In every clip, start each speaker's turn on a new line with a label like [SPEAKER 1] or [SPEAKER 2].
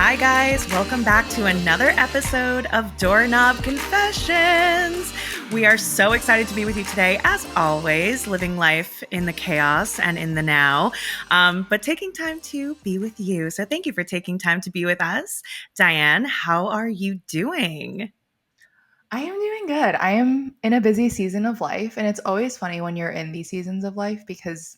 [SPEAKER 1] Hi, guys. Welcome back to another episode of Doorknob Confessions. We are so excited to be with you today, as always, living life in the chaos and in the now, but taking time to be with you. So thank you for taking time to be with us. Diane, how are you doing?
[SPEAKER 2] I am doing good. I am in a busy season of life, and it's always funny when you're in these seasons of life because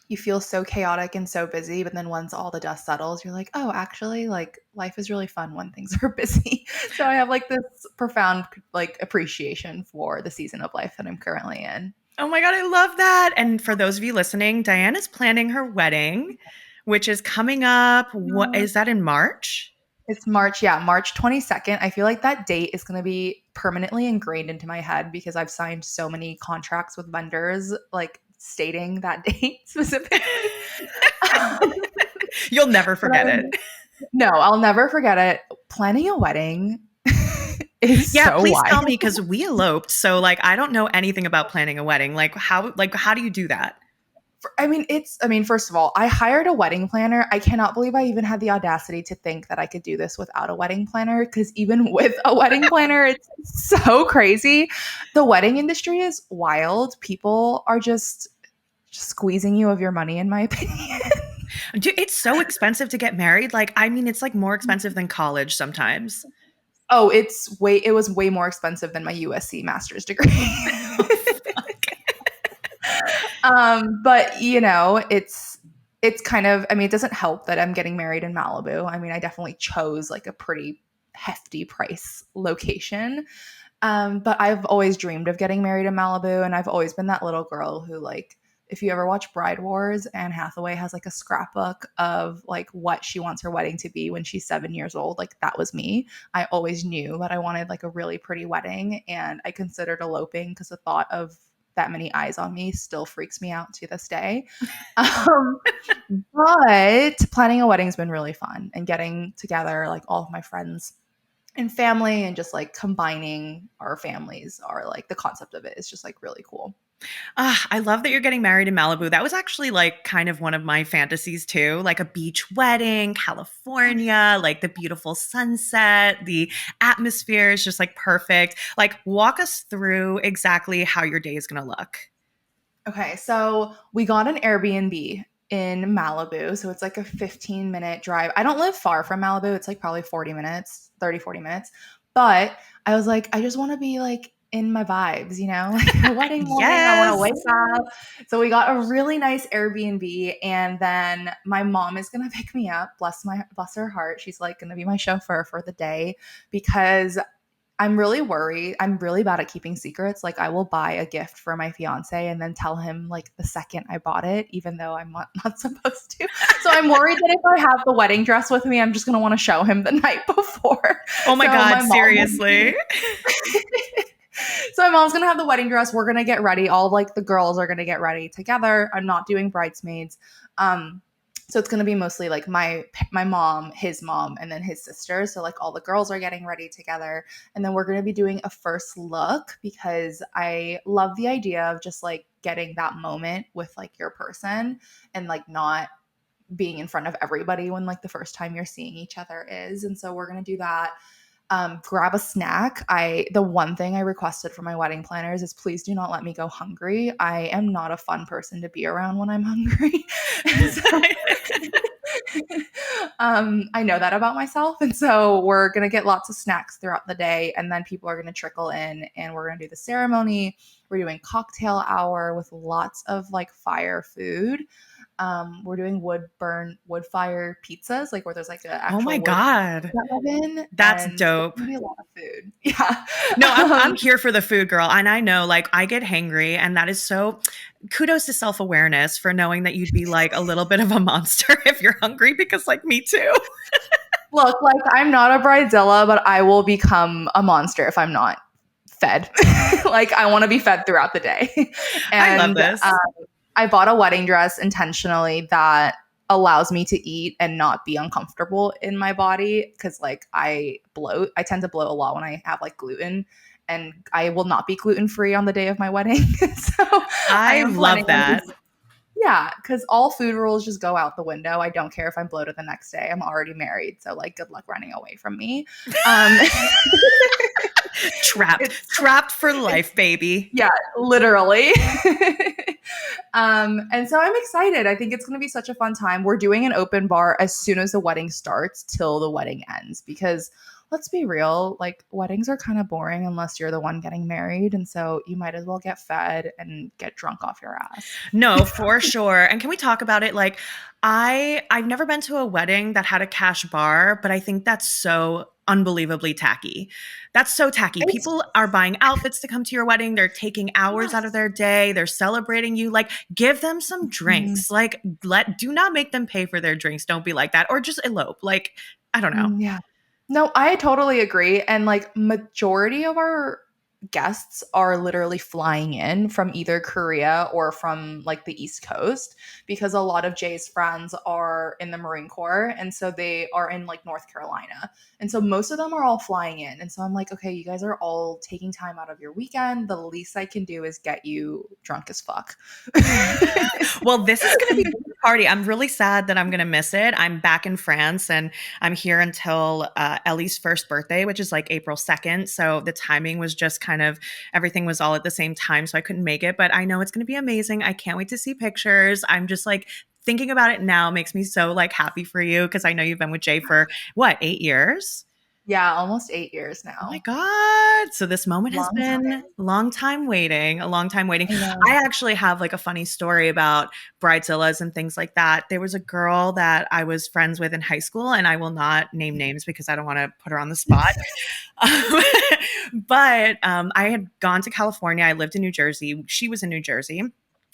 [SPEAKER 2] you feel so chaotic and so busy, but then once all the dust settles, you're like, oh, actually, like life is really fun when things are busy. So I have like this profound like appreciation for the season of life that I'm currently in.
[SPEAKER 1] Oh my God, I love that. And for those of you listening, Diane is planning her wedding, which is coming up. What is that, in March?
[SPEAKER 2] It's March, yeah, March 22nd. I feel like that date is going to be permanently ingrained into my head because I've signed so many contracts with vendors like stating that date specifically.
[SPEAKER 1] You'll never forget it.
[SPEAKER 2] No, I'll never forget it. Planning a wedding is
[SPEAKER 1] Yeah,
[SPEAKER 2] so
[SPEAKER 1] please
[SPEAKER 2] wild.
[SPEAKER 1] tell me, because we eloped. So like I don't know anything about planning a wedding. How do you do that?
[SPEAKER 2] First of all, I hired a wedding planner. I cannot believe I even had the audacity to think that I could do this without a wedding planner, because even with a wedding planner, it's so crazy. The wedding industry is wild. People are just squeezing you of your money, in my opinion.
[SPEAKER 1] Dude, it's so expensive to get married. It's like more expensive than college sometimes.
[SPEAKER 2] Oh, it was way more expensive than my USC master's degree. But it's kind of, it doesn't help that I'm getting married in Malibu. I definitely chose like a pretty hefty price location. But I've always dreamed of getting married in Malibu, and I've always been that little girl who, like, if you ever watch Bride Wars, Anne Hathaway has like a scrapbook of like what she wants her wedding to be when she's 7 years old. Like, that was me. I always knew that I wanted like a really pretty wedding, and I considered eloping because the thought of that many eyes on me still freaks me out to this day. But planning a wedding has been really fun, and getting together like all of my friends and family and just like combining our families, are like the concept of it is just like really cool.
[SPEAKER 1] I love that you're getting married in Malibu. That was actually like kind of one of my fantasies too, like a beach wedding, California, like the beautiful sunset, the atmosphere is just like perfect. Like, walk us through exactly how your day is going to look.
[SPEAKER 2] Okay, so we got an Airbnb in Malibu. So it's like a 15-minute drive. I don't live far from Malibu. It's like probably 40 minutes, 30, 40 minutes. But I was like, I just want to be like in my vibes, like a wedding morning. I want to
[SPEAKER 1] Yes.
[SPEAKER 2] wake up. So we got a really nice Airbnb. And then my mom is going to pick me up. Bless her heart. She's like going to be my chauffeur for the day, because I'm really worried. I'm really bad at keeping secrets. Like, I will buy a gift for my fiance and then tell him like the second I bought it, even though I'm not supposed to. So I'm worried that if I have the wedding dress with me, I'm just going to want to show him the night before.
[SPEAKER 1] Oh my
[SPEAKER 2] So
[SPEAKER 1] God, seriously?
[SPEAKER 2] So my mom's going to have the wedding dress. We're going to get ready. All like the girls are going to get ready together. I'm not doing bridesmaids. So it's going to be mostly like my mom, his mom, and then his sister. So like all the girls are getting ready together. And then we're going to be doing a first look, because I love the idea of just like getting that moment with like your person, and like not being in front of everybody when like the first time you're seeing each other is. And so we're going to do that. Grab a snack. The one thing I requested from my wedding planners is, please do not let me go hungry. I am not a fun person to be around when I'm hungry. So, I know that about myself. And so we're going to get lots of snacks throughout the day. And then people are going to trickle in, and we're going to do the ceremony. We're doing cocktail hour with lots of like fire food. We're doing wood fire pizzas, like where there's like an actual
[SPEAKER 1] Oh my
[SPEAKER 2] wood
[SPEAKER 1] God.
[SPEAKER 2] oven.
[SPEAKER 1] That's
[SPEAKER 2] And
[SPEAKER 1] dope.
[SPEAKER 2] it's gonna be a lot of food. Yeah.
[SPEAKER 1] No, I'm here for the food, girl. And I know, like, I get hangry, and that is so kudos to self-awareness for knowing that you'd be like a little bit of a monster if you're hungry, because like me too.
[SPEAKER 2] Look, like, I'm not a bridezilla, but I will become a monster if I'm not fed. Like, I want to be fed throughout the day.
[SPEAKER 1] I love
[SPEAKER 2] And
[SPEAKER 1] this.
[SPEAKER 2] I bought a wedding dress intentionally that allows me to eat and not be uncomfortable in my body, because like I bloat. I tend to bloat a lot when I have like gluten, and I will not be gluten free on the day of my wedding. So I
[SPEAKER 1] I
[SPEAKER 2] am
[SPEAKER 1] love
[SPEAKER 2] planning on
[SPEAKER 1] that.
[SPEAKER 2] Yeah, because all food rules just go out the window. I don't care if I'm bloated the next day. I'm already married, so like, good luck running away from me. Um,
[SPEAKER 1] Trapped for life, baby.
[SPEAKER 2] yeah, literally. And so I'm excited. I think it's going to be such a fun time. We're doing an open bar as soon as the wedding starts till the wedding ends because let's be real, like weddings are kind of boring unless you're the one getting married. And so you might as well get fed and get drunk off your ass.
[SPEAKER 1] No, for sure. And can we talk about it? Like, I've never been to a wedding that had a cash bar, but I think that's so unbelievably tacky. That's so tacky.
[SPEAKER 2] It's,
[SPEAKER 1] People are buying outfits to come to your wedding. They're taking hours out of their day. They're celebrating you. Like, give them some drinks. Like, do not make them pay for their drinks. Don't be like that. Or just elope. Like, I don't know.
[SPEAKER 2] Yeah. No, I totally agree. And like majority of our guests are literally flying in from either Korea or from like the East Coast because a lot of Jay's friends are in the Marine Corps and so they are in like North Carolina. And so most of them are all flying in. And so I'm like, okay, you guys are all taking time out of your weekend. The least I can do is get you drunk as fuck.
[SPEAKER 1] Well, this is going to be a good party. I'm really sad that I'm going to miss it. I'm back in France and I'm here until Ellie's first birthday, which is like April 2nd. So the timing was just kind of, everything was all at the same time. So I couldn't make it, but I know it's going to be amazing. I can't wait to see pictures. I'm just like, thinking about it now makes me so like happy for you because I know you've been with Jay for what, 8 years?
[SPEAKER 2] Yeah, almost 8 years now.
[SPEAKER 1] Oh my God. So this moment has been a long time waiting. I actually have like a funny story about bridezillas and things like that. There was a girl that I was friends with in high school, and I will not name names because I don't want to put her on the spot. But I had gone to California. I lived in New Jersey. She was in New Jersey.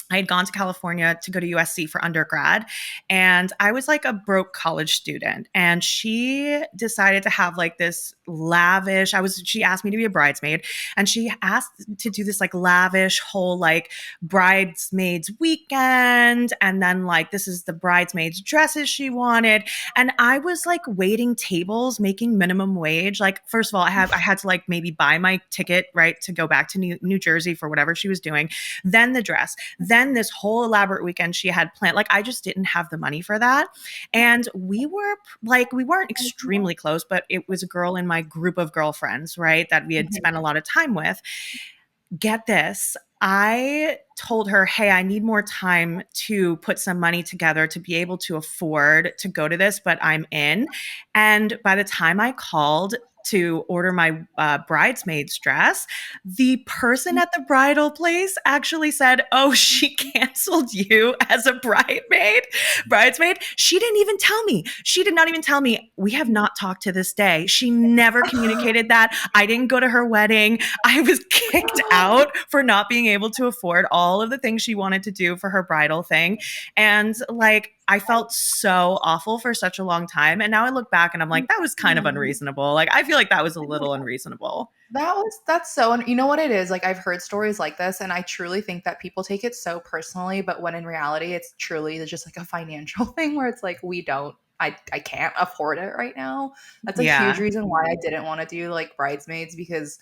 [SPEAKER 1] I had gone to California to go to USC for undergrad, and I was like a broke college student, and she decided to have like this lavish, she asked me to be a bridesmaid, and she asked to do this like lavish whole like bridesmaids weekend, and then like this is the bridesmaids dresses she wanted, and I was like waiting tables making minimum wage. Like, first of all, I had to like maybe buy my ticket, right, to go back to New Jersey for whatever she was doing, then the dress, then this whole elaborate weekend she had planned. Like, I just didn't have the money for that. And we weren't extremely close, but it was a girl in my group of girlfriends, right, that we had spent a lot of time with. Get this. I told her, hey, I need more time to put some money together to be able to afford to go to this, but I'm in. And by the time I called to order my bridesmaid's dress, the person at the bridal place actually said, oh, she canceled you as a bridesmaid. She didn't even tell me. She did not even tell me. We have not talked to this day. She never communicated that. I didn't go to her wedding. I was kicked out for not being able to afford all of the things she wanted to do for her bridal thing. And like, I felt so awful for such a long time. And now I look back and I'm like, that was kind of unreasonable. Like, I feel like that was a little unreasonable.
[SPEAKER 2] That's so, you know what it is? Like, I've heard stories like this, and I truly think that people take it so personally, but when in reality, it's truly just like a financial thing where it's like, I can't afford it right now. That's a huge reason why I didn't want to do like bridesmaids, because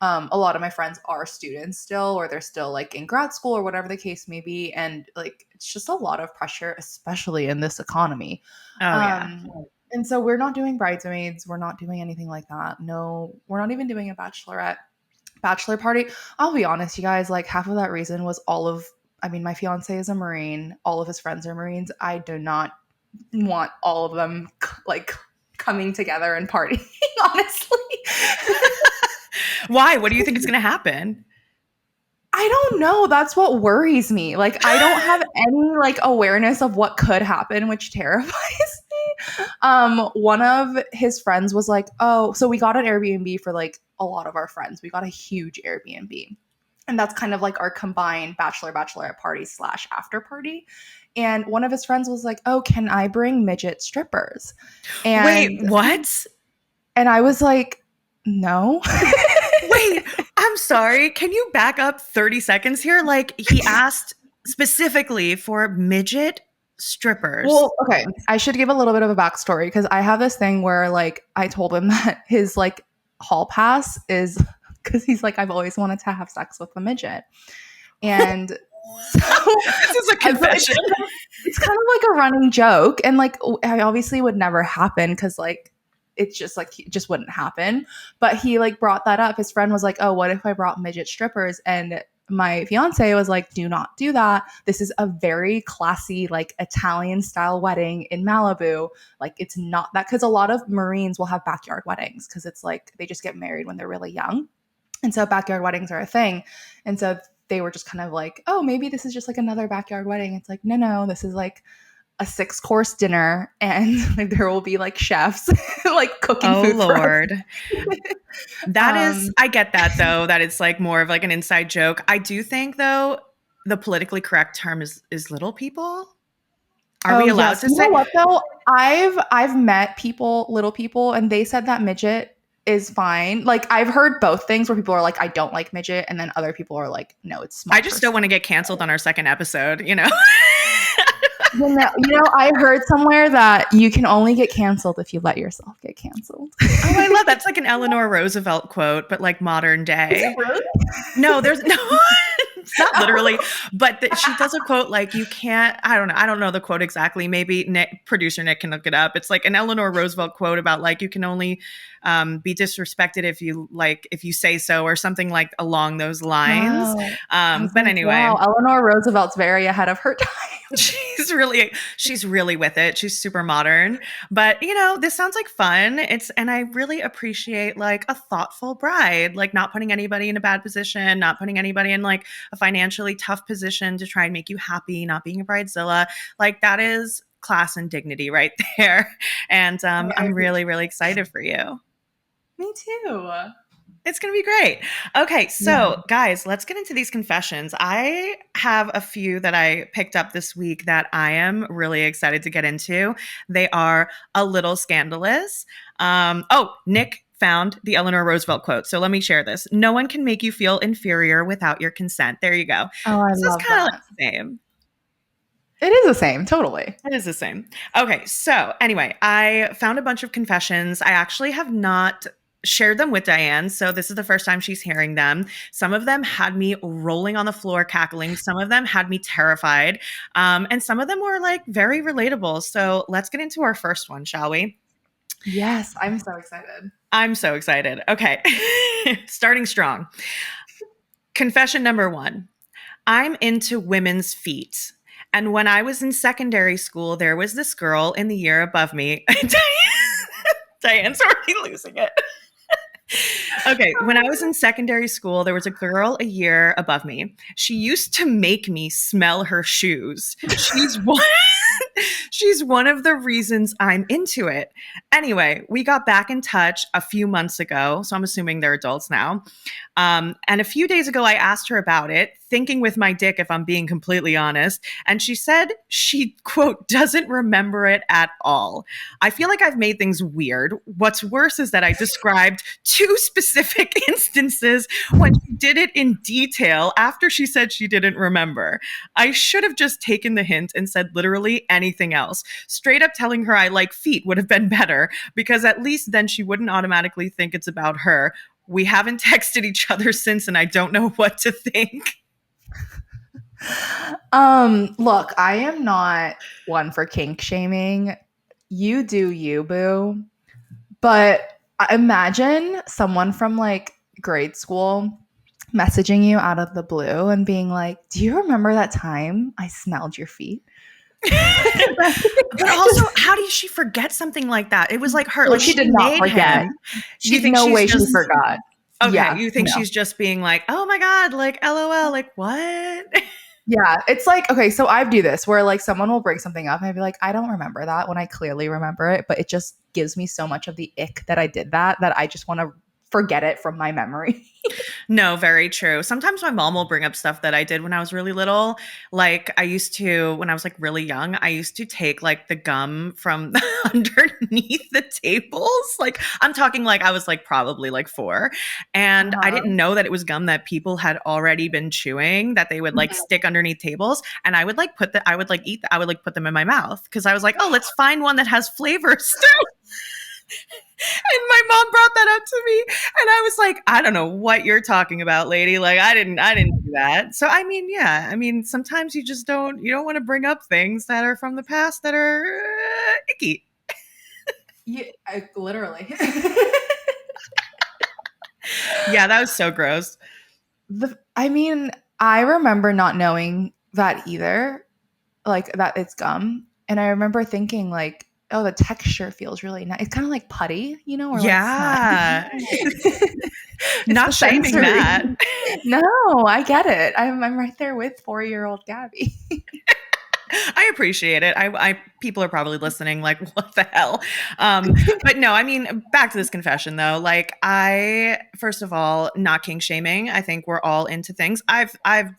[SPEAKER 2] a lot of my friends are students still, or they're still like in grad school or whatever the case may be. And like, it's just a lot of pressure, especially in this economy. And so we're not doing bridesmaids. We're not doing anything like that. No, we're not even doing a bachelor party. I'll be honest, you guys, like half of that reason was my fiance is a Marine. All of his friends are Marines. I do not want all of them like coming together and partying, honestly.
[SPEAKER 1] Why? What do you think is going to happen?
[SPEAKER 2] I don't know. That's what worries me. Like, I don't have any like awareness of what could happen, which terrifies me. One of his friends was like, oh, so we got an Airbnb for like a lot of our friends. We got a huge Airbnb. And that's kind of like our combined bachelorette party / after party. And one of his friends was like, oh, can I bring midget strippers? And
[SPEAKER 1] wait, what?
[SPEAKER 2] And I was like, no.
[SPEAKER 1] Wait, I'm sorry. Can you back up 30 seconds here? Like, he asked specifically for midget strippers.
[SPEAKER 2] Well, okay. I should give a little bit of a backstory, because I have this thing where like I told him that his like hall pass is because he's like, I've always wanted to have sex with a midget. And
[SPEAKER 1] This is a confession.
[SPEAKER 2] It's kind of like a running joke. And like, I obviously would never happen because like, it's just like, it just wouldn't happen. But he like brought that up. His friend was like, oh, what if I brought midget strippers? And my fiance was like, do not do that. This is a very classy, like Italian style wedding in Malibu. Like it's not that, because a lot of Marines will have backyard weddings because it's like they just get married when they're really young. And so backyard weddings are a thing. And so they were just kind of like, oh, maybe this is just like another backyard wedding. It's like, no, this is like a 6-course dinner and like, there will be like chefs like cooking food.
[SPEAKER 1] Oh Lord. That is, I get that though, that it's like more of like an inside joke. I do think though, the politically correct term is little people. Are we allowed to say?
[SPEAKER 2] You know what though? I've met little people, and they said that midget is fine. Like I've heard both things where people are like, I don't like midget, and then other people are like, no, it's small.
[SPEAKER 1] I just don't want to get canceled on our second episode, you know?
[SPEAKER 2] I heard somewhere that you can only get canceled if you let yourself get canceled.
[SPEAKER 1] Oh, I love that's like an Eleanor Roosevelt quote, but like modern day.
[SPEAKER 2] Is it really?
[SPEAKER 1] No, there's no. It's not literally, but she does a quote like you can't. I don't know the quote exactly. Maybe producer Nick can look it up. It's like an Eleanor Roosevelt quote about like you can only be disrespected if you say so, or something like along those lines.
[SPEAKER 2] Wow.
[SPEAKER 1] But anyway,
[SPEAKER 2] wow, Eleanor Roosevelt's very ahead of her time.
[SPEAKER 1] She's really with it. She's super modern. But this sounds like fun. And I really appreciate like a thoughtful bride, like not putting anybody in a bad position, not putting anybody in like a financially tough position to try and make you happy, not being a bridezilla. Like that is class and dignity right there. And I'm really, really excited for you.
[SPEAKER 2] Me too.
[SPEAKER 1] It's going to be great. Okay, so guys, let's get into these confessions. I have a few that I picked up this week that I am really excited to get into. They are a little scandalous. Nick found the Eleanor Roosevelt quote. So let me share this. No one can make you feel inferior without your consent. There you go.
[SPEAKER 2] Oh, I love
[SPEAKER 1] it's kind of like the same.
[SPEAKER 2] It is the same. Totally.
[SPEAKER 1] It is the same. Okay, so anyway, I found a bunch of confessions. I actually have not shared them with Diane. So this is the first time she's hearing them. Some of them had me rolling on the floor, cackling. Some of them had me terrified. And some of them were like very relatable. So let's get into our first one, shall we?
[SPEAKER 2] Yes, I'm so excited.
[SPEAKER 1] I'm so excited. Okay. Starting strong. Confession number 1. I'm into women's feet. And when I was in secondary school, there was this girl in the year above me. Diane's already losing it. Okay, when I was in secondary school, there was a girl a year above me. She used to make me smell her shoes. She's one of the reasons I'm into it. Anyway, we got back in touch a few months ago, so I'm assuming they're adults now. And a few days ago, I asked her about it, thinking with my dick, if I'm being completely honest. And she said she, quote, doesn't remember it at all. I feel like I've made things weird. What's worse is that I described 2 specific instances when she did it in detail after she said she didn't remember. I should have just taken the hint and said literally anything else. Straight up telling her I like feet would have been better, because at least then she wouldn't automatically think it's about her. We haven't texted each other since, and I don't know what to think.
[SPEAKER 2] Look, I am not one for kink shaming. You do you, boo. But imagine someone from like grade school messaging you out of the blue and being like, do you remember that time I smelled your feet?
[SPEAKER 1] But also, how did she forget something like that? It was like her. Like
[SPEAKER 2] she did not forget.
[SPEAKER 1] She
[SPEAKER 2] forgot.
[SPEAKER 1] Okay,
[SPEAKER 2] yeah,
[SPEAKER 1] you think she's just being like, oh my God, like LOL, like what?
[SPEAKER 2] Yeah, it's like, okay, so I do this where like someone will bring something up and I'd be like, I don't remember that, when I clearly remember it, but it just gives me so much of the ick that I did that I just want to forget it from my memory.
[SPEAKER 1] No, very true. Sometimes my mom will bring up stuff that I did when I was really little. Like I used to, when I was like really young, I used to take like the gum from underneath the tables. Like I'm talking like I was like probably like 4. And I didn't know that it was gum that people had already been chewing, that they would like stick underneath tables. And I would like put them in my mouth because I was like, oh, let's find one that has flavor still. And my mom brought that up to me, and I was like, I don't know what you're talking about, lady. Like, I didn't do that. So, I mean, yeah, I mean, sometimes you don't want to bring up things that are from the past that are icky.
[SPEAKER 2] Yeah, literally.
[SPEAKER 1] Yeah, that was so gross.
[SPEAKER 2] I mean, I remember not knowing that either, like that it's gum. And I remember thinking like, oh, the texture feels really nice. It's kind of like putty, or like slime.
[SPEAKER 1] Yeah,
[SPEAKER 2] It's
[SPEAKER 1] not
[SPEAKER 2] the
[SPEAKER 1] shaming
[SPEAKER 2] sensory.
[SPEAKER 1] that.
[SPEAKER 2] No, I get it. I'm right there with 4-year-old Gabby.
[SPEAKER 1] I appreciate it. People are probably listening like, what the hell? But no, I mean, back to this confession though. Like, first of all, not kink shaming. I think we're all into things. I've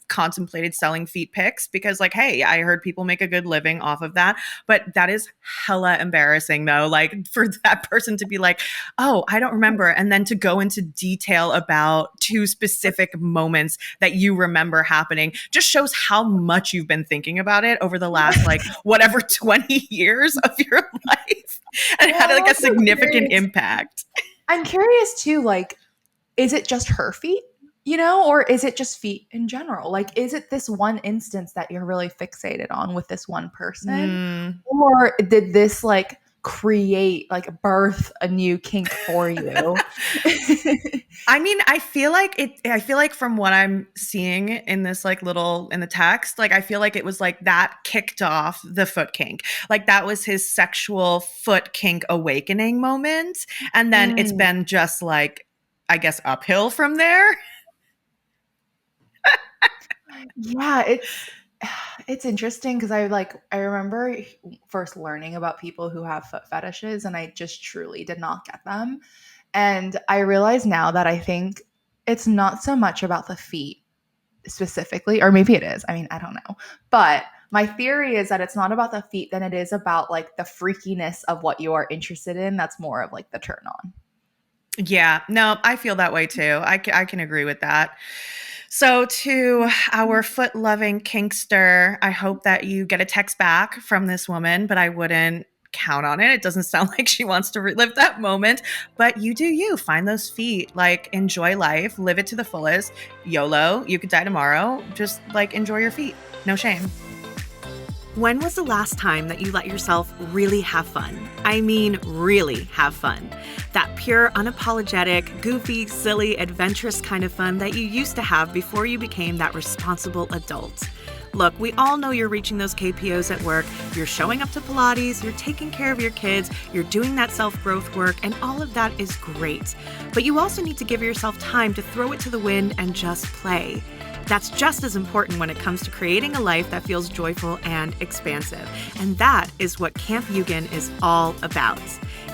[SPEAKER 1] contemplated selling feet pics because, like, hey, I heard people make a good living off of that. But that is hella embarrassing though. Like, for that person to be like, oh, I don't remember, and then to go into detail about 2 specific moments that you remember happening just shows how much you've been thinking about it over the last like whatever 20 years of your life, and it
[SPEAKER 2] Well,
[SPEAKER 1] had
[SPEAKER 2] I'm
[SPEAKER 1] like a
[SPEAKER 2] also
[SPEAKER 1] significant
[SPEAKER 2] curious.
[SPEAKER 1] impact.
[SPEAKER 2] I'm curious too, like, is it just her feet, or is it just feet in general? Like, is it this one instance that you're really fixated on with this one person?
[SPEAKER 1] Mm.
[SPEAKER 2] Or did this like create, like birth a new kink for you?
[SPEAKER 1] I mean, I feel like from what I'm seeing in this like little in the text, like I feel like it was like that kicked off the foot kink. Like that was his sexual foot kink awakening moment. And then it's
[SPEAKER 2] Mm.
[SPEAKER 1] been just like, I guess, uphill from there.
[SPEAKER 2] Yeah, it's interesting because I remember first learning about people who have foot fetishes, and I just truly did not get them. And I realize now that I think it's not so much about the feet specifically, or maybe it is. I mean, I don't know. But my theory is that it's not about the feet than it is about like the freakiness of what you are interested in. That's more of like the turn on.
[SPEAKER 1] Yeah, no, I feel that way too. I can agree with that. So, to our foot loving kinkster, I hope that you get a text back from this woman, but I wouldn't count on it. It doesn't sound like she wants to relive that moment, but you do you. Find those feet, like enjoy life, live it to the fullest. YOLO, you could die tomorrow. Just like enjoy your feet. No shame. When was the last time that you let yourself really have fun? I mean, really have fun. That pure, unapologetic, goofy, silly, adventurous kind of fun that you used to have before you became that responsible adult. Look, we all know you're reaching those KPOs at work, you're showing up to Pilates, you're taking care of your kids, you're doing that self-growth work, and all of that is great. But you also need to give yourself time to throw it to the wind and just play. That's just as important when it comes to creating a life that feels joyful and expansive. And that is what Camp Yūgen is all about.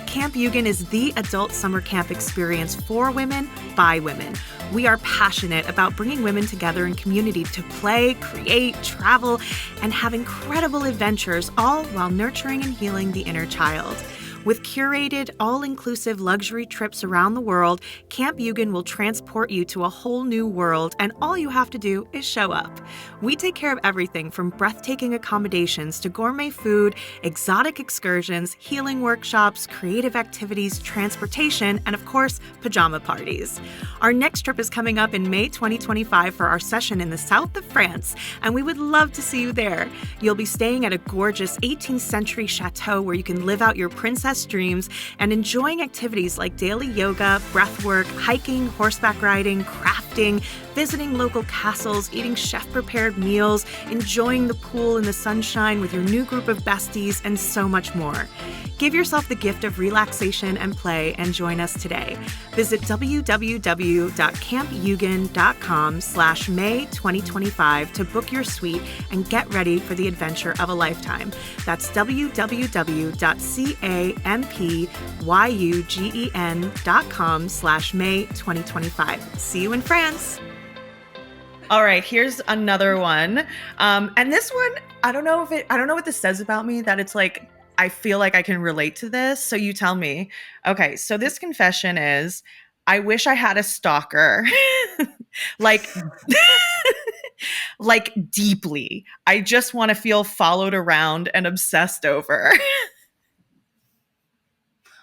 [SPEAKER 1] Camp Yūgen is the adult summer camp experience for women, by women. We are passionate about bringing women together in community to play, create, travel, and have incredible adventures, all while nurturing and healing the inner child. With curated, all-inclusive luxury trips around the world, Camp Yūgen will transport you to a whole new world, and all you have to do is show up. We take care of everything from breathtaking accommodations to gourmet food, exotic excursions, healing workshops, creative activities, transportation, and of course, pajama parties. Our next trip is coming up in May 2025 for our session in the south of France, and we would love to see you there. You'll be staying at a gorgeous 18th century chateau where you can live out your princess dreams and enjoying activities like daily yoga, breathwork, hiking, horseback riding, crafting, visiting local castles, eating chef-prepared meals, enjoying the pool in the sunshine with your new group of besties, and so much more. Give yourself the gift of relaxation and play and join us today. Visit www.campyugen.com/May 2025 to book your suite and get ready for the adventure of a lifetime. That's www.campyugen.com/May 2025. See you in France. All right, here's another one. And this one, I don't know what this says about me, that it's like, I feel like I can relate to this. So you tell me. Okay, so this confession is, I wish I had a stalker. like, like deeply. I just want to feel followed around and obsessed over.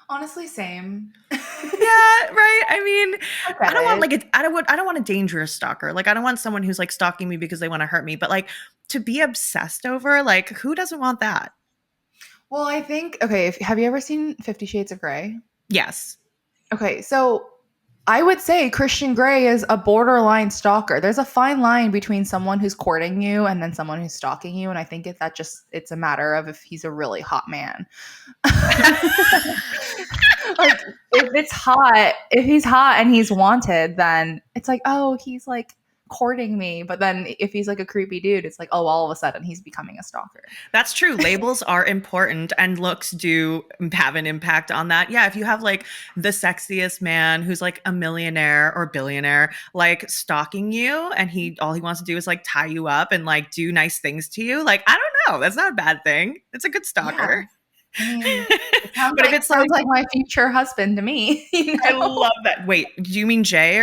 [SPEAKER 2] Honestly, same.
[SPEAKER 1] Yeah, right. I mean,
[SPEAKER 2] I
[SPEAKER 1] I
[SPEAKER 2] get
[SPEAKER 1] don't want
[SPEAKER 2] it.
[SPEAKER 1] like I don't want a dangerous stalker. Like I don't want someone who's like stalking me because they want to hurt me, but like to be obsessed over, like who doesn't want that?
[SPEAKER 2] Well, I think okay, have you ever seen 50 Shades of Grey?
[SPEAKER 1] Yes.
[SPEAKER 2] Okay, so I would say Christian Grey is a borderline stalker. There's a fine line between someone who's courting you and then someone who's stalking you, and I think that just it's a matter of if he's a really hot man. Like if he's hot and he's wanted, then it's like, oh, he's like courting me. But then if he's like a creepy dude, it's like, oh, all of a sudden he's becoming a stalker.
[SPEAKER 1] That's true. Labels are important and looks do have an impact on that. Yeah, if you have like the sexiest man who's like a millionaire or billionaire like stalking you and he all he wants to do is like tie you up and like do nice things to you, like I don't know, that's not a bad thing. It's a good
[SPEAKER 2] Yeah.
[SPEAKER 1] stalker.
[SPEAKER 2] I mean,
[SPEAKER 1] But if it's
[SPEAKER 2] sounds
[SPEAKER 1] like
[SPEAKER 2] like my future husband to me, you
[SPEAKER 1] I
[SPEAKER 2] know?
[SPEAKER 1] love that. Wait, do you mean Jay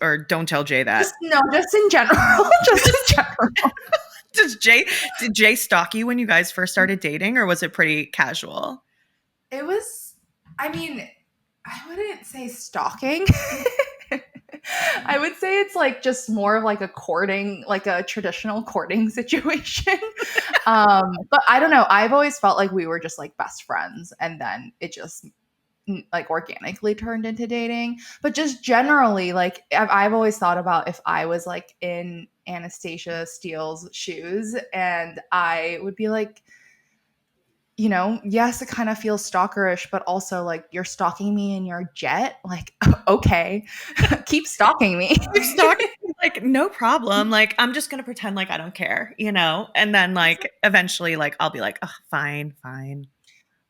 [SPEAKER 1] or don't tell Jay that?
[SPEAKER 2] Just no, just in general. Just in general.
[SPEAKER 1] Does Jay did Jay stalk you when you guys first started dating or was it pretty casual?
[SPEAKER 2] It was, I mean, I wouldn't say stalking. I would say it's like just more of like a courting, like a traditional courting situation. But I don't know. I've always felt like we were just like best friends, and then it just like organically turned into dating. But just generally, like I've always thought about if I was like in Anastasia Steele's shoes, and I would be like, you know, yes, it kind of feels stalkerish, but also like you're stalking me in your jet. Like, okay, keep stalking me.
[SPEAKER 1] Keep stalking me, like no problem. Like I'm just gonna pretend like I don't care, you know? And then like eventually like I'll be like, oh, fine, fine.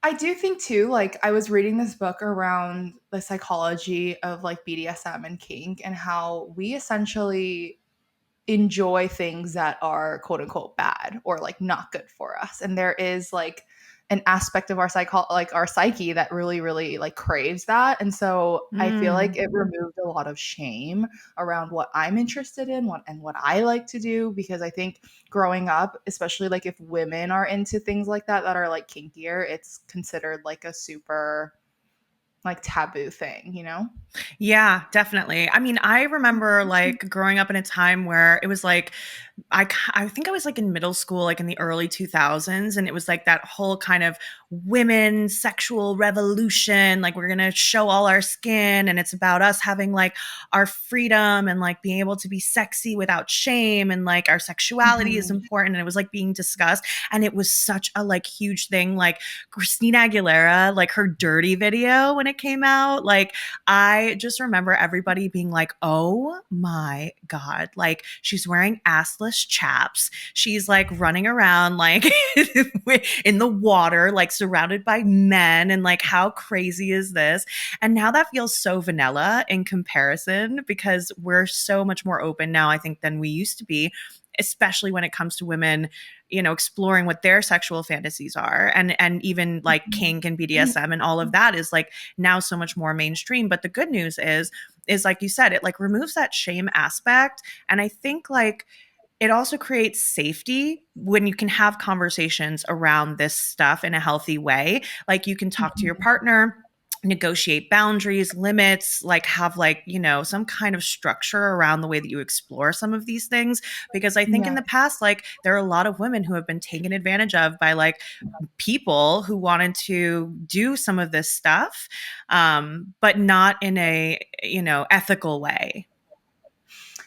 [SPEAKER 2] I do think too, like I was reading this book around the psychology of like BDSM and kink and how we essentially enjoy things that are quote unquote bad or like not good for us. And there is like an aspect of our like our psyche that really like craves that. And so I feel like
[SPEAKER 1] Mm.
[SPEAKER 2] it removed a lot of shame around what I'm interested in, what I like to do, because I think growing up, especially like if women are into things like that are like kinkier, it's considered like a super like taboo thing, you know?
[SPEAKER 1] Yeah, definitely. I mean, I remember like growing up in a time where it was like I think I was like in middle school, like in the early 2000s, and it was like that whole kind of women sexual revolution. Like we're gonna show all our skin, and it's about us having like our freedom and like being able to be sexy without shame, and like our sexuality is
[SPEAKER 2] Mhm.
[SPEAKER 1] important. And it was like being discussed, and it was such a like huge thing. Like Christina Aguilera, like her Dirty video when it came out, like I just remember everybody being like, oh my God, like she's wearing assless chaps. She's like running around like in the water, like surrounded by men. And like, how crazy is this? And now that feels so vanilla in comparison because we're so much more open now, I think, than we used to be, especially when it comes to women, you know, exploring what their sexual fantasies are, and even like kink and BDSM and all of that is like now so much more mainstream. But the good news is like you said, it like removes that shame aspect. And I think like it also creates safety when you can have conversations around this stuff in a healthy way. Like you can talk to your partner, negotiate boundaries, limits, like have like, you know, some kind of structure around the way that you explore some of these things. Because I think in
[SPEAKER 2] Yeah.
[SPEAKER 1] the past, like there are a lot of women who have been taken advantage of by like people who wanted to do some of this stuff, but not in a, you know, ethical way.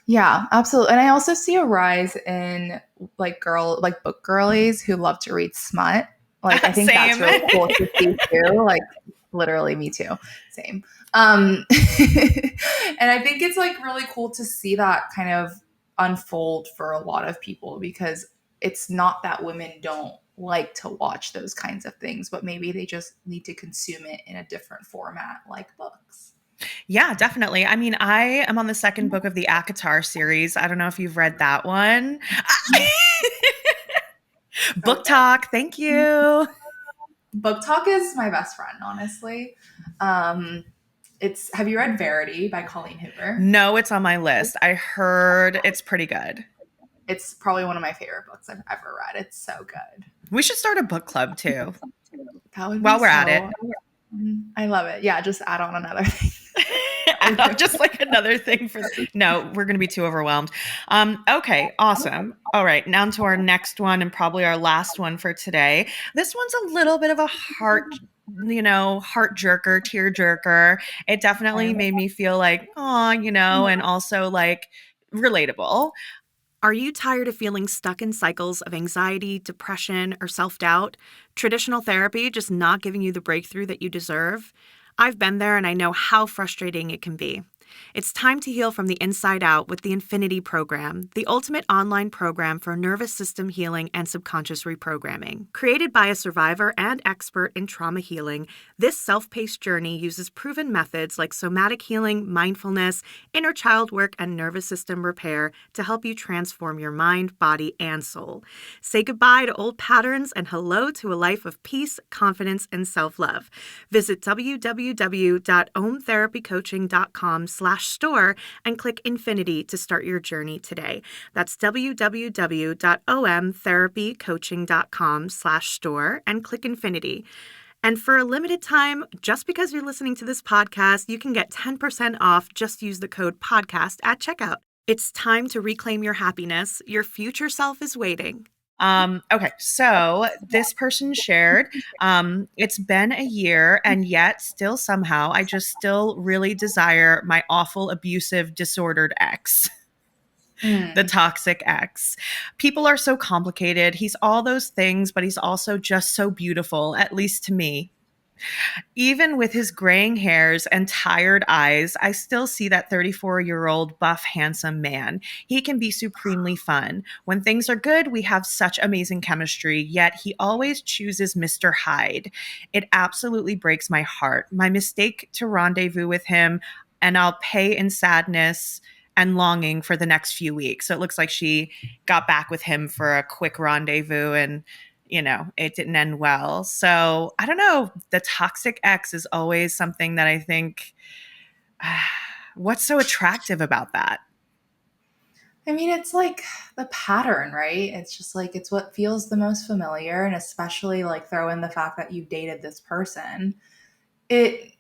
[SPEAKER 2] Yeah, absolutely. And I also see a rise in like book girlies who love to read smut. Like I think that's
[SPEAKER 1] Same.
[SPEAKER 2] really cool to see too. Like literally me too. Same. And I think it's like really cool to see that kind of unfold for a lot of people because it's not that women don't like to watch those kinds of things, but maybe they just need to consume it in a different format like books.
[SPEAKER 1] Yeah, definitely. I mean, I am on the second book of the Akatar series. I don't know if you've read that one.
[SPEAKER 2] So
[SPEAKER 1] Book
[SPEAKER 2] good.
[SPEAKER 1] talk. Thank you.
[SPEAKER 2] Book Talk is my best friend, honestly. Um, it's have you read Verity by Colleen Hoover?
[SPEAKER 1] No, it's on my list. I heard it's pretty good.
[SPEAKER 2] It's probably one of my favorite books I've ever read. It's so good.
[SPEAKER 1] We should start a book club too
[SPEAKER 2] That would be
[SPEAKER 1] while we're at it.
[SPEAKER 2] so. I love it. Yeah, just add on another thing.
[SPEAKER 1] Add on just like another thing for no, we're going to be too overwhelmed. Okay, awesome. All right, now to our next one and probably our last one for today. This one's a little bit of a heart jerker, tear jerker. It definitely made me feel like, oh, and also like relatable. Are you tired of feeling stuck in cycles of anxiety, depression, or self doubt? Traditional therapy just not giving you the breakthrough that you deserve? I've been there and I know how frustrating it can be. It's time to heal from the inside out with the Infinity Program, the ultimate online program for nervous system healing and subconscious reprogramming. Created by a survivor and expert in trauma healing, this self-paced journey uses proven methods like somatic healing, mindfulness, inner child work, and nervous system repair to help you transform your mind, body, and soul. Say goodbye to old patterns and hello to a life of peace, confidence, and self-love. Visit www.omtherapycoaching.com/store and click Infinity to start your journey today. That's www.omtherapycoaching.com/store and click Infinity. And for a limited time, just because you're listening to this podcast, you can get 10% off. Just use the code podcast at checkout. It's time to reclaim your happiness. Your future self is waiting. Okay, so this person shared, it's been a year and yet still somehow I just still really desire my awful, abusive, disordered ex. The toxic ex. People are so complicated. He's all those things, but he's also just so beautiful, at least to me. Even with his graying hairs and tired eyes, I still see that 34-year-old buff, handsome man. He can be supremely fun. When things are good, we have such amazing chemistry, yet he always chooses Mr. Hyde. It absolutely breaks my heart. My mistake to rendezvous with him, and I'll pay in sadness and longing for the next few weeks. So it looks like she got back with him for a quick rendezvous and it didn't end well. So I don't know. The toxic ex is always something that I think, what's so attractive about that?
[SPEAKER 2] I mean, it's like the pattern, right? It's just like it's what feels the most familiar, and especially like throw in the fact that you dated this person. It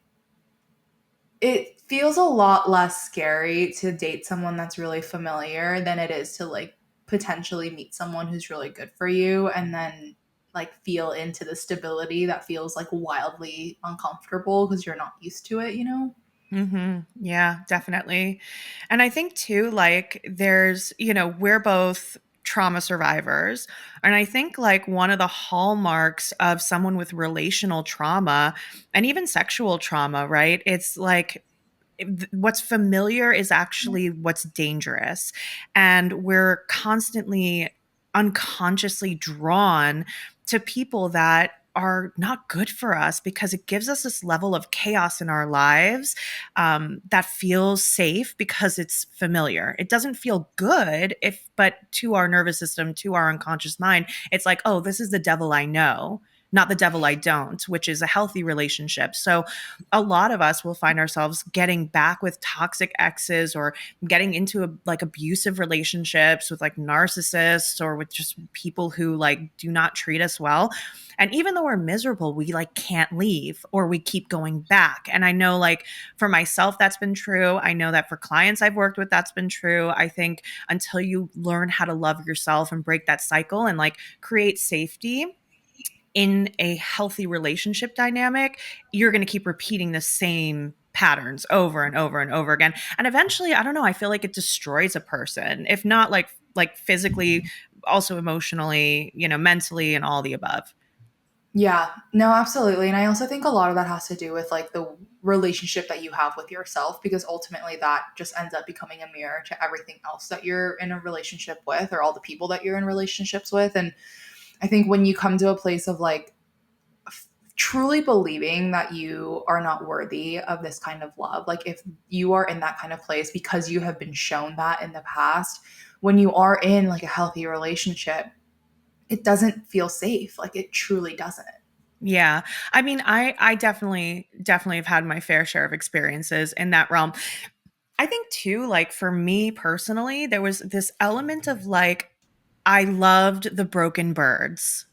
[SPEAKER 2] it feels a lot less scary to date someone that's really familiar than it is to like potentially meet someone who's really good for you and then like feel into the stability that feels like wildly uncomfortable because you're not used to it, you know?
[SPEAKER 1] Yeah, definitely. And I think too, like, we're both trauma survivors. And I think, like, one of the hallmarks of someone with relational trauma and even sexual trauma, right? It's like, what's familiar is actually what's dangerous. And we're constantly unconsciously drawn to people that are not good for us because it gives us this level of chaos in our lives that feels safe because it's familiar. It doesn't feel good but to our nervous system, to our unconscious mind, it's like, oh, this is the devil I know, not the devil I don't, which is a healthy relationship. So a lot of us will find ourselves getting back with toxic exes or getting into like abusive relationships with like narcissists or with just people who like do not treat us well. And even though we're miserable, we like can't leave or we keep going back. And I know like for myself, that's been true. I know that for clients I've worked with, that's been true. I think until you learn how to love yourself and break that cycle and like create safety in a healthy relationship dynamic, you're going to keep repeating the same patterns over and over and over again. And eventually, I don't know, I feel like it destroys a person, if not like physically, also emotionally, mentally and all the above.
[SPEAKER 2] Yeah, no, absolutely. And I also think a lot of that has to do with like the relationship that you have with yourself, because ultimately that just ends up becoming a mirror to everything else that you're in a relationship with or all the people that you're in relationships with. And I think when you come to a place of like truly believing that you are not worthy of this kind of love, like if you are in that kind of place because you have been shown that in the past, when you are in like a healthy relationship, it doesn't feel safe. Like it truly doesn't.
[SPEAKER 1] Yeah. I mean, I definitely have had my fair share of experiences in that realm. I think too, like for me personally, there was this element of like I loved the broken birds.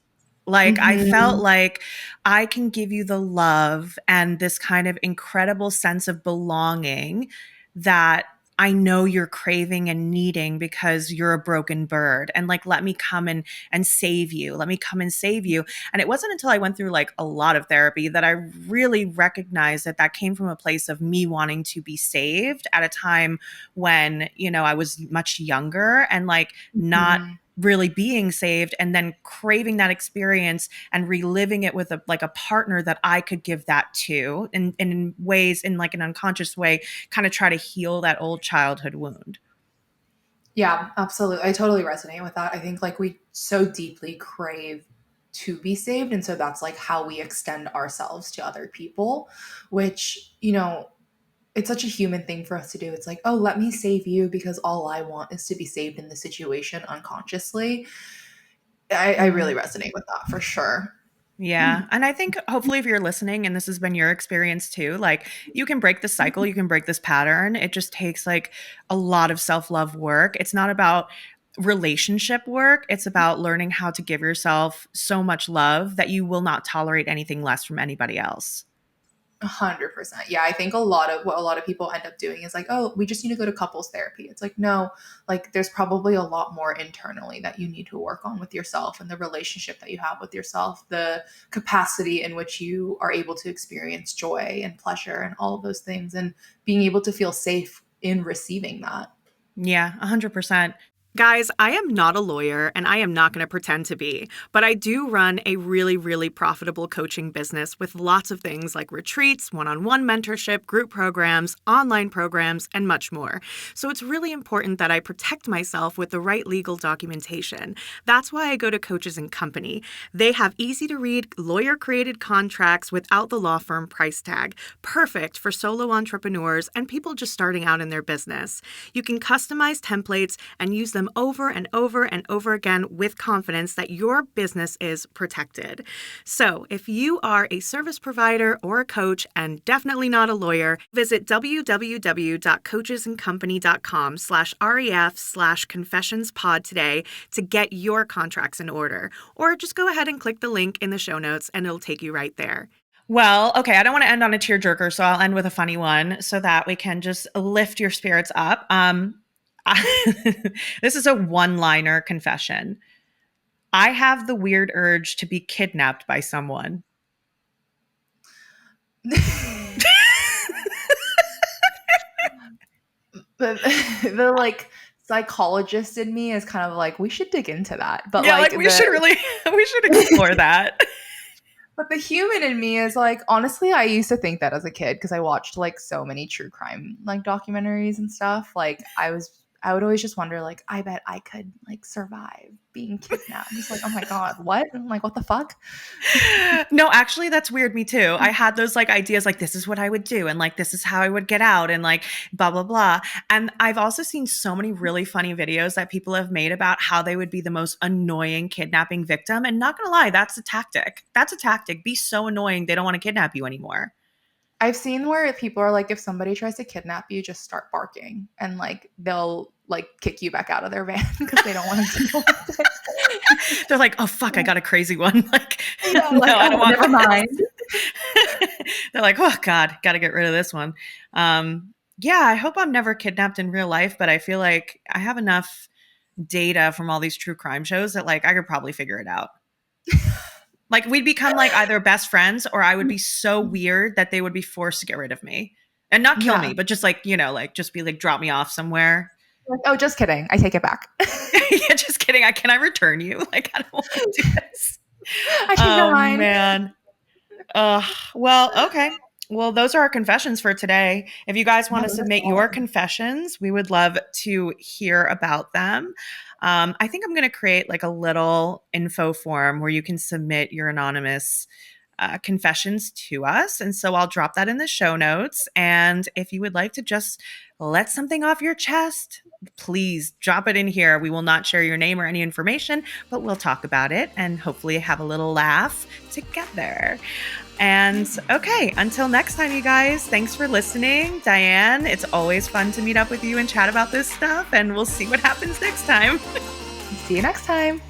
[SPEAKER 1] Like, I felt
[SPEAKER 2] Mhm.
[SPEAKER 1] like I can give you the love and this kind of incredible sense of belonging that I know you're craving and needing because you're a broken bird. And like, let me come and save you. Let me come and save you. And it wasn't until I went through like a lot of therapy that I really recognized that that came from a place of me wanting to be saved at a time when, you know, I was much younger and like not
[SPEAKER 2] Mhm.
[SPEAKER 1] really being saved, and then craving that experience and reliving it with a partner that I could give that to, and in ways, in like an unconscious way, kind of try to heal that old childhood wound.
[SPEAKER 2] Yeah, absolutely. I totally resonate with that. I think like we so deeply crave to be saved. And so that's like how we extend ourselves to other people, which, it's such a human thing for us to do. It's like, oh, let me save you because all I want is to be saved in the situation unconsciously. I really
[SPEAKER 1] Mhm.
[SPEAKER 2] resonate with that for sure.
[SPEAKER 1] Yeah. And I think hopefully if you're listening and this has been your experience too, like you can break this cycle, you can break this pattern. It just takes like a lot of self-love work. It's not about relationship work. It's about learning how to give yourself so much love that you will not tolerate anything less from anybody else.
[SPEAKER 2] 100%. Yeah, I think a lot of people end up doing is like, oh, we just need to go to couples therapy. It's like, no, like there's probably a lot more internally that you need to work on with yourself and the relationship that you have with yourself, the capacity in which you are able to experience joy and pleasure and all of those things, and being able to feel safe in receiving that.
[SPEAKER 1] Yeah, 100%. Guys, I am not a lawyer and I am not going to pretend to be, but I do run a really, really profitable coaching business with lots of things like retreats, one on one mentorship, group programs, online programs, and much more. So it's really important that I protect myself with the right legal documentation. That's why I go to Coaches and Company. They have easy to read, lawyer created contracts without the law firm price tag, perfect for solo entrepreneurs and people just starting out in their business. You can customize templates and use them over and over and over again with confidence that your business is protected. So if you are a service provider or a coach and definitely not a lawyer, visit www.coachesandcompany.com/ref/confessionspod today to get your contracts in order. Or just go ahead and click the link in the show notes and it'll take you right there. Well, okay, I don't want to end on a tearjerker, so I'll end with a funny one so that we can just lift your spirits up. This is a one-liner confession. I have the weird urge to be kidnapped by someone.
[SPEAKER 2] the, the like psychologist in me is kind of like, we should dig into that. But
[SPEAKER 1] Yeah,
[SPEAKER 2] like
[SPEAKER 1] like we should really we should explore that.
[SPEAKER 2] but the human in me is like, honestly, I used to think that as a kid because I watched like so many true crime like documentaries and stuff. Like I would always just wonder, like, I bet I could like survive being kidnapped. I'm just like, oh my God, what? I'm like, what the fuck?
[SPEAKER 1] No, actually, that's weird. Me too. I had those like ideas, like this is what I would do, and like this is how I would get out, and like blah blah blah. And I've also seen so many really funny videos that people have made about how they would be the most annoying kidnapping victim. And not gonna lie, that's a tactic. That's a tactic. Be so annoying they don't want to kidnap you anymore.
[SPEAKER 2] I've seen where people are like, if somebody tries to kidnap you, just start barking and like they'll like kick you back out of their van because they don't want to deal with it.
[SPEAKER 1] They're like, oh fuck, I got a crazy one. Like,
[SPEAKER 2] Yeah,
[SPEAKER 1] no,
[SPEAKER 2] like,
[SPEAKER 1] I don't
[SPEAKER 2] oh,
[SPEAKER 1] want
[SPEAKER 2] never
[SPEAKER 1] this.
[SPEAKER 2] mind.
[SPEAKER 1] They're like, oh God, got to get rid of this one. Yeah, I hope I'm never kidnapped in real life, but I feel like I have enough data from all these true crime shows that like I could probably figure it out. Like we'd become like either best friends or I would be so weird that they would be forced to get rid of me. And not kill
[SPEAKER 2] Yeah.
[SPEAKER 1] me, but just like, like just be like drop me off somewhere.
[SPEAKER 2] Like, oh, just kidding. I take it back.
[SPEAKER 1] Yeah, just kidding. Can I return you? Like I don't want to do this.
[SPEAKER 2] I changed my
[SPEAKER 1] Oh
[SPEAKER 2] mind.
[SPEAKER 1] man. Well, okay. Well, those are our confessions for today. If you guys want to submit your confessions, we would love to hear about them. I think I'm going to create like a little info form where you can submit your anonymous confessions to us. And so I'll drop that in the show notes. And if you would like to just let something off your chest, please drop it in here. We will not share your name or any information, but we'll talk about it and hopefully have a little laugh together. And okay, until next time, you guys, thanks for listening. Diane, it's always fun to meet up with you and chat about this stuff, and we'll see what happens next time.
[SPEAKER 2] See you next time.